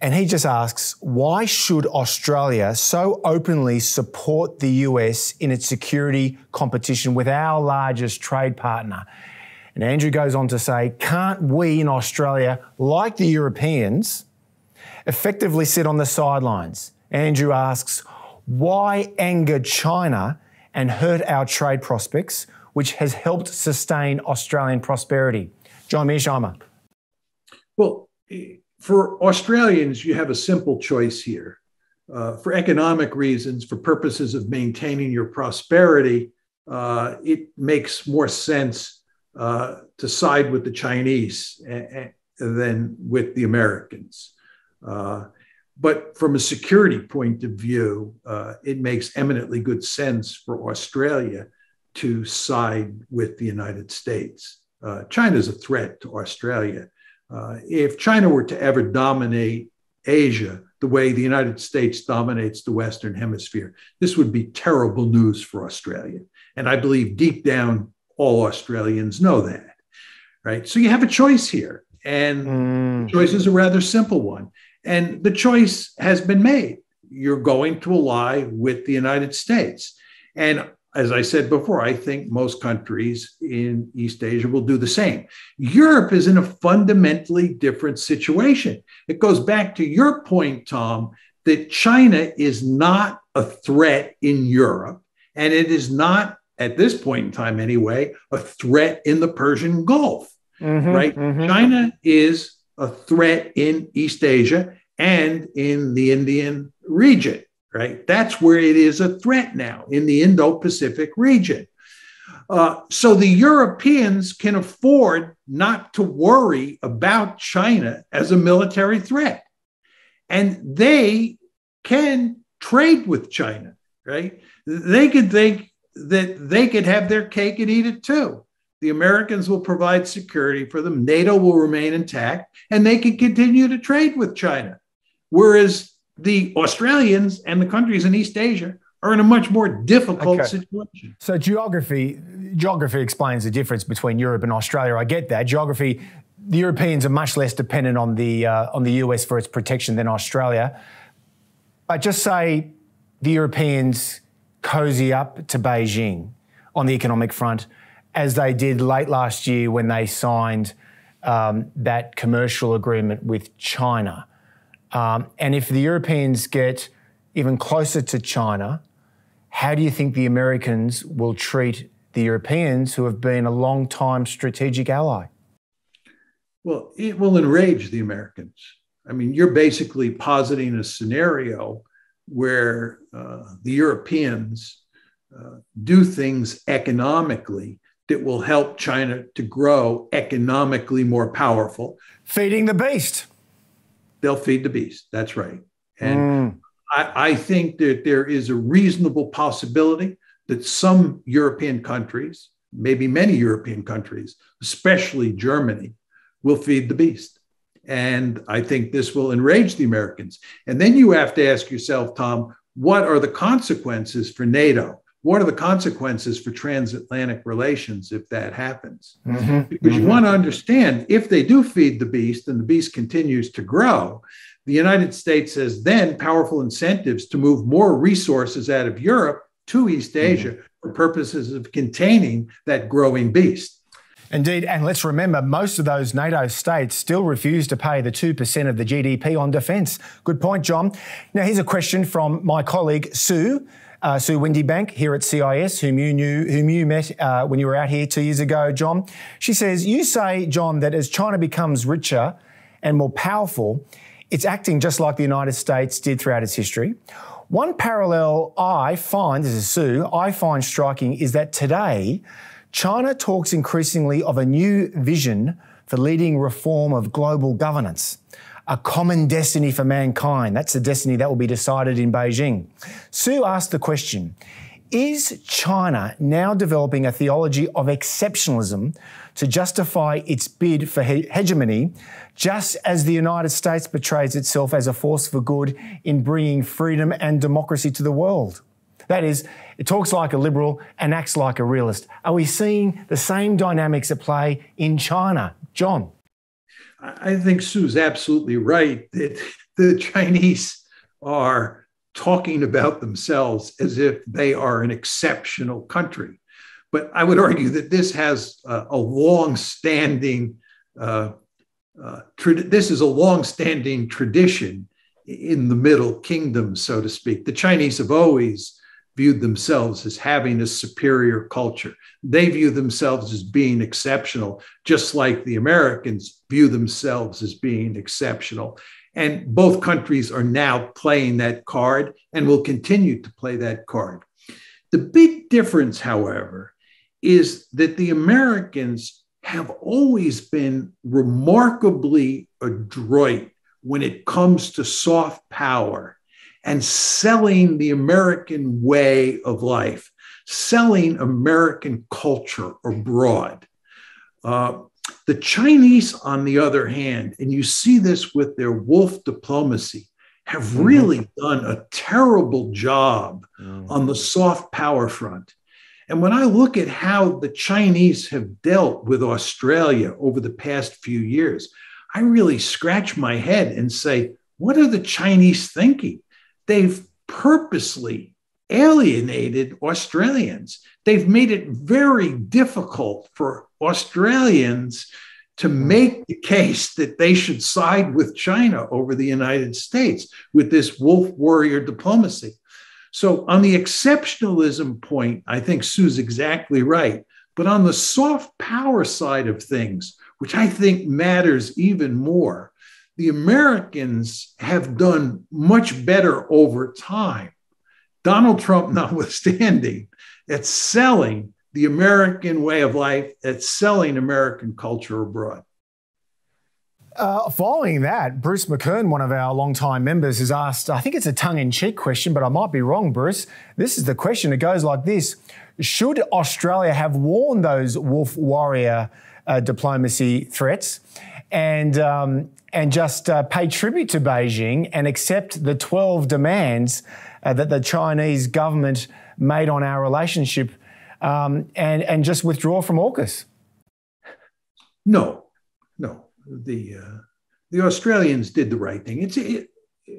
S1: And he just asks, why should Australia so openly support the US in its security competition with our largest trade partner? And Andrew goes on to say, can't we in Australia, like the Europeans, effectively sit on the sidelines? Andrew asks, why anger China and hurt our trade prospects, which has helped sustain Australian prosperity? John Mearsheimer.
S2: Well, for Australians, you have a simple choice here. For economic reasons, for purposes of maintaining your prosperity, it makes more sense to side with the Chinese than with the Americans. But from a security point of view, it makes eminently good sense for Australia to side with the United States. China is a threat to Australia. If China were to ever dominate Asia the way the United States dominates the Western Hemisphere, this would be terrible news for Australia. And I believe deep down, all Australians know that, right? So you have a choice here, and the choice is a rather simple one. And the choice has been made. You're going to ally with the United States. And as I said before, I think most countries in East Asia will do the same. Europe is in a fundamentally different situation. It goes back to your point, Tom, that China is not a threat in Europe, and it is not, at this point in time anyway, a threat in the Persian Gulf, right? China is a threat in East Asia and in the Indian region, right? That's where it is a threat now, in the Indo-Pacific region. So the Europeans can afford not to worry about China as a military threat. And they can trade with China, right? They could think that they could have their cake and eat it too. The Americans will provide security for them. NATO will remain intact, and they can continue to trade with China. Whereas the Australians and the countries in East Asia are in a much more difficult situation.
S1: So geography explains the difference between Europe and Australia. I get that. Geography, the Europeans are much less dependent on the US for its protection than Australia. But just say the Europeans cozy up to Beijing on the economic front, as they did late last year when they signed that commercial agreement with China. And if the Europeans get even closer to China, how do you think the Americans will treat the Europeans, who have been a long-time strategic ally?
S2: Well, it will enrage the Americans. I mean, you're basically positing a scenario where the Europeans do things economically that will help China to grow economically more powerful.
S1: Feeding the beast.
S2: They'll feed the beast. That's right. And I think that there is a reasonable possibility that some European countries, maybe many European countries, especially Germany, will feed the beast. And I think this will enrage the Americans. And then you have to ask yourself, Tom, what are the consequences for NATO? What are the consequences for transatlantic relations if that happens? Because you want to understand, if they do feed the beast and the beast continues to grow, the United States has then powerful incentives to move more resources out of Europe to East Asia for purposes of containing that growing beast.
S1: Indeed, and let's remember, most of those NATO states still refuse to pay the 2% of the GDP on defence. Good point, John. Now, here's a question from my colleague, Sue Windybank here at CIS, whom you met when you were out here 2 years ago, John. She says, you say, John, that as China becomes richer and more powerful, it's acting just like the United States did throughout its history. One parallel I find, this is Sue, I find striking is that today, China talks increasingly of a new vision for leading reform of global governance, a common destiny for mankind. That's the destiny that will be decided in Beijing. Sue asked the question, is China now developing a theology of exceptionalism to justify its bid for hegemony, just as the United States portrays itself as a force for good in bringing freedom and democracy to the world? That is, it talks like a liberal and acts like a realist. Are we seeing the same dynamics at play in China? John?
S2: I think Sue's absolutely right that the Chinese are talking about themselves as if they are an exceptional country. But I would argue that this has a long-standing tradition in the Middle Kingdom, so to speak. The Chinese have always viewed themselves as having a superior culture. They view themselves as being exceptional, just like the Americans view themselves as being exceptional. And both countries are now playing that card and will continue to play that card. The big difference, however, is that the Americans have always been remarkably adroit when it comes to soft power and selling the American way of life, selling American culture abroad. The Chinese, on the other hand, and you see this with their wolf diplomacy, have really done a terrible job on the soft power front. And when I look at how the Chinese have dealt with Australia over the past few years, I really scratch my head and say, what are the Chinese thinking? They've purposely alienated Australians. They've made it very difficult for Australians to make the case that they should side with China over the United States with this wolf warrior diplomacy. So on the exceptionalism point, I think Sue's exactly right. But on the soft power side of things, which I think matters even more, the Americans have done much better over time, Donald Trump notwithstanding, at selling the American way of life, at selling American culture abroad.
S1: Following that, Bruce McKern, one of our longtime members, has asked, I think it's a tongue-in-cheek question, but I might be wrong, Bruce. This is the question. It goes like this. Should Australia have warned those wolf warrior diplomacy threats and just pay tribute to Beijing and accept the 12 demands that the Chinese government made on our relationship and just withdraw from AUKUS?
S2: No. The Australians did the right thing.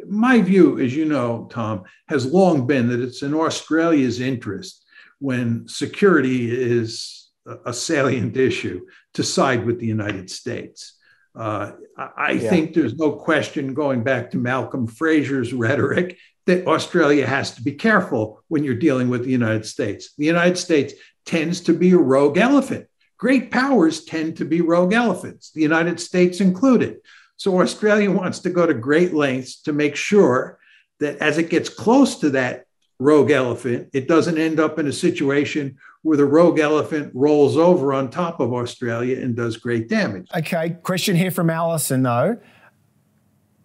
S2: My view, as you know, Tom, has long been that it's in Australia's interest when security is a salient issue to side with the United States. I think there's no question, going back to Malcolm Fraser's rhetoric, that Australia has to be careful when you're dealing with the United States. The United States tends to be a rogue elephant. Great powers tend to be rogue elephants, the United States included. So Australia wants to go to great lengths to make sure that as it gets close to that rogue elephant, it doesn't end up in a situation where the rogue elephant rolls over on top of Australia and does great damage.
S1: Okay, question here from Alison, though.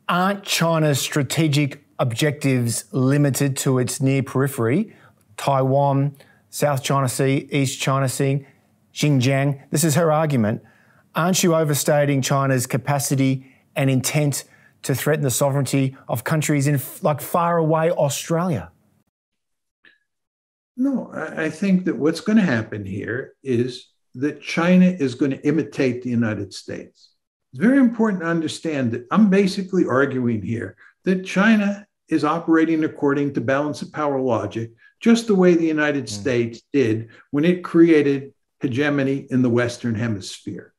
S1: Aren't China's strategic objectives limited to its near periphery, Taiwan, South China Sea, East China Sea, Xinjiang? This is her argument. Aren't you overstating China's capacity and intent to threaten the sovereignty of countries in like far away Australia?
S2: No, I think that what's going to happen here is that China is going to imitate the United States. It's very important to understand that I'm basically arguing here that China is operating according to balance of power logic, just the way the United States did when it created hegemony in the Western Hemisphere.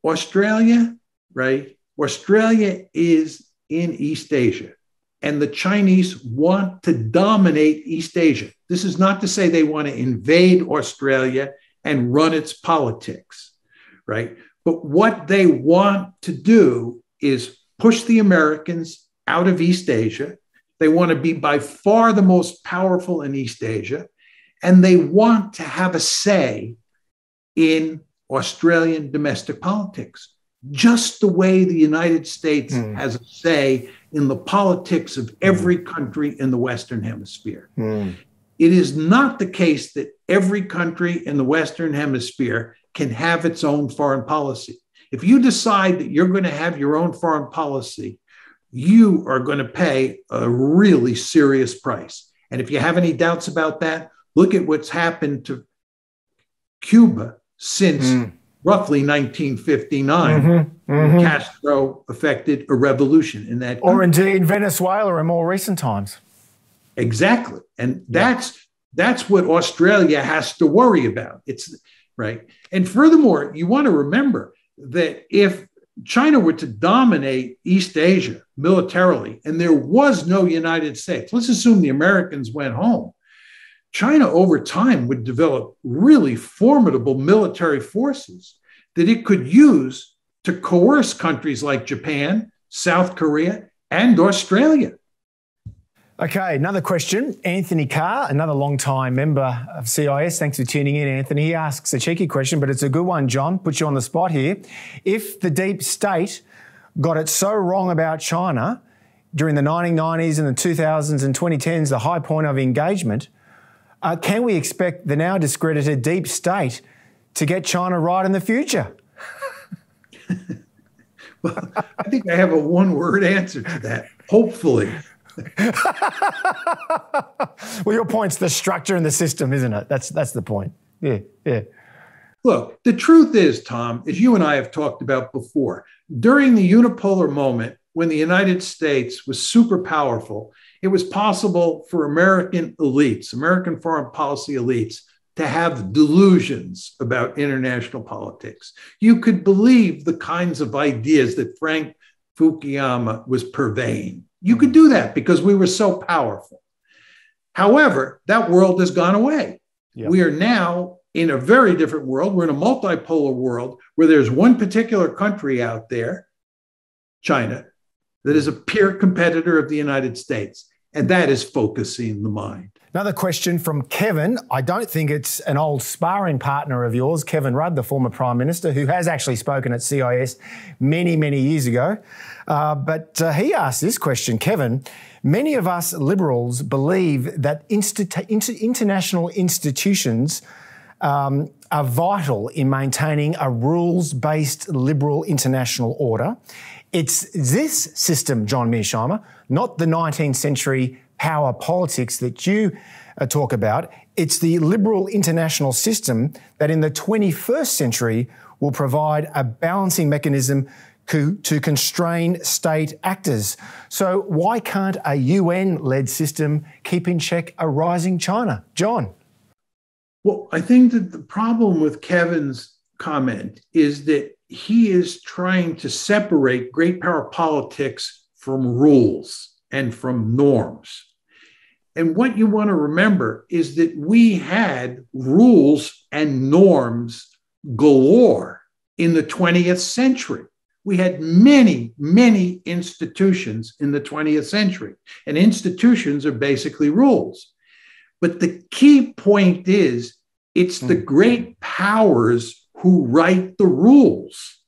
S2: Australia, right? Australia is in East Asia, and the Chinese want to dominate East Asia. This is not to say they want to invade Australia and run its politics, right? But what they want to do is push the Americans out of East Asia. They want to be by far the most powerful in East Asia, and they want to have a say in Australian domestic politics, just the way the United States has a say in the politics of every country in the Western Hemisphere. It is not the case that every country in the Western Hemisphere can have its own foreign policy. If you decide that you're going to have your own foreign policy, you are going to pay a really serious price. And if you have any doubts about that, look at what's happened to Cuba since roughly 1959, when Castro effected a revolution in that country.
S1: Or indeed Venezuela in more recent times.
S2: Exactly. And that's what Australia has to worry about. It's right. And furthermore, you want to remember that if China were to dominate East Asia militarily, and there was no United States, let's assume the Americans went home, China over time would develop really formidable military forces that it could use to coerce countries like Japan, South Korea, and Australia.
S1: Okay, another question. Anthony Carr, another long-time member of CIS. Thanks for tuning in, Anthony. He asks a cheeky question, but it's a good one, John. Put you on the spot here. If the deep state got it so wrong about China during the 1990s and the 2000s and 2010s, the high point of engagement, can we expect the now discredited deep state to get China right in the future?
S2: Well, I think I have a one-word answer to that. Hopefully.
S1: Well, your point's the structure and the system, isn't it? That's the point. Yeah.
S2: Look, the truth is, Tom, as you and I have talked about before, during the unipolar moment when the United States was super powerful, it was possible for American elites, American foreign policy elites, to have delusions about international politics. You could believe the kinds of ideas that Frank Fukuyama was purveying. You could do that because we were so powerful. However, that world has gone away. Yep. We are now in a very different world. We're in a multipolar world where there's one particular country out there, China, that is a peer competitor of the United States. And that is focusing the mind.
S1: Another question from Kevin. I don't think it's an old sparring partner of yours, Kevin Rudd, the former Prime Minister, who has actually spoken at CIS many, many years ago. But he asked this question, Kevin. Many of us Liberals believe that international institutions are vital in maintaining a rules-based liberal international order. It's this system, John Mearsheimer, not the 19th century power politics that you talk about. It's the liberal international system that in the 21st century will provide a balancing mechanism to constrain state actors. So why can't a UN-led system keep in check a rising China? John?
S2: Well, I think that the problem with Kevin's comment is that he is trying to separate great power politics from rules and from norms. And what you want to remember is that we had rules and norms galore in the 20th century. We had many, many institutions in the 20th century, and institutions are basically rules. But the key point is it's the great powers who write the rules.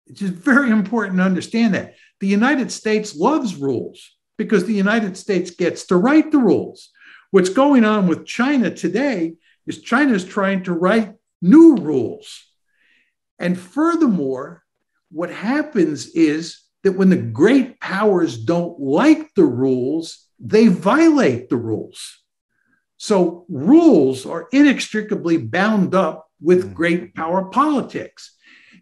S2: It's just very important to understand that. The United States loves rules because the United States gets to write the rules. What's going on with China today is China's trying to write new rules. And furthermore, what happens is that when the great powers don't like the rules, they violate the rules. So rules are inextricably bound up with great power politics.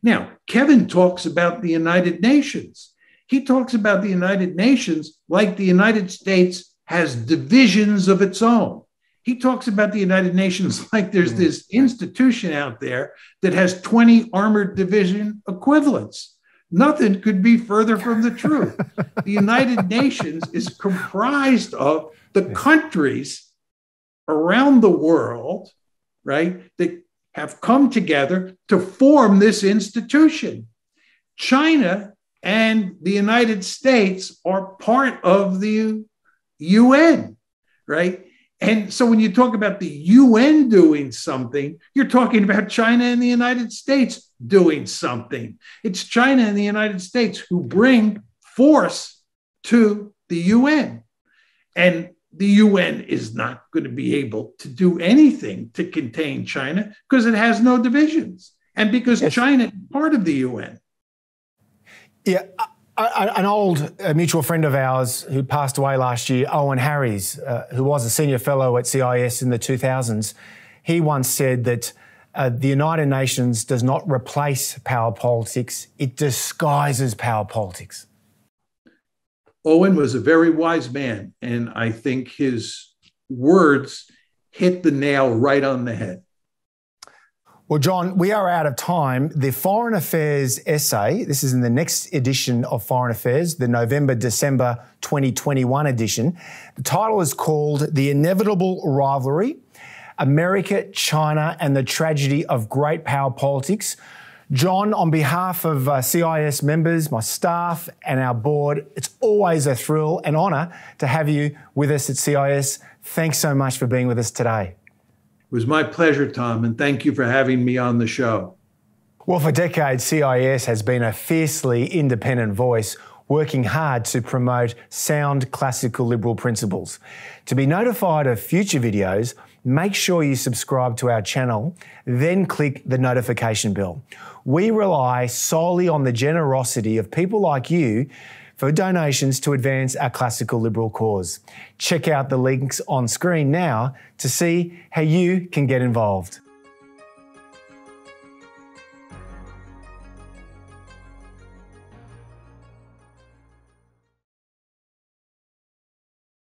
S2: Now, Kevin talks about the United Nations. He talks about the United Nations like the United States has divisions of its own. He talks about the United Nations like there's this institution out there that has 20 armored division equivalents. Nothing could be further from the truth. The United Nations is comprised of the countries around the world, right, that have come together to form this institution. China and the United States are part of the UN, right? And so when you talk about the UN doing something, you're talking about China and the United States doing something. It's China and the United States who bring force to the UN. And the UN is not going to be able to do anything to contain China because it has no divisions and because China is part of the UN.
S1: Yeah, an old mutual friend of ours who passed away last year, Owen Harries, who was a senior fellow at CIS in the 2000s, he once said that the United Nations does not replace power politics, it disguises power politics.
S2: Owen was a very wise man, and I think his words hit the nail right on the head.
S1: Well, John, we are out of time. The Foreign Affairs essay, this is in the next edition of Foreign Affairs, the November-December 2021 edition. The title is called The Inevitable Rivalry, America, China and the Tragedy of Great Power Politics. John, on behalf of CIS members, my staff and our board, it's always a thrill and honour to have you with us at CIS. Thanks so much for being with us today.
S2: It was my pleasure, Tom, and thank you for having me on the show.
S1: Well, for decades, CIS has been a fiercely independent voice working hard to promote sound classical liberal principles. To be notified of future videos, make sure you subscribe to our channel, then click the notification bell. We rely solely on the generosity of people like you for donations to advance our classical liberal cause. Check out the links on screen now to see how you can get involved.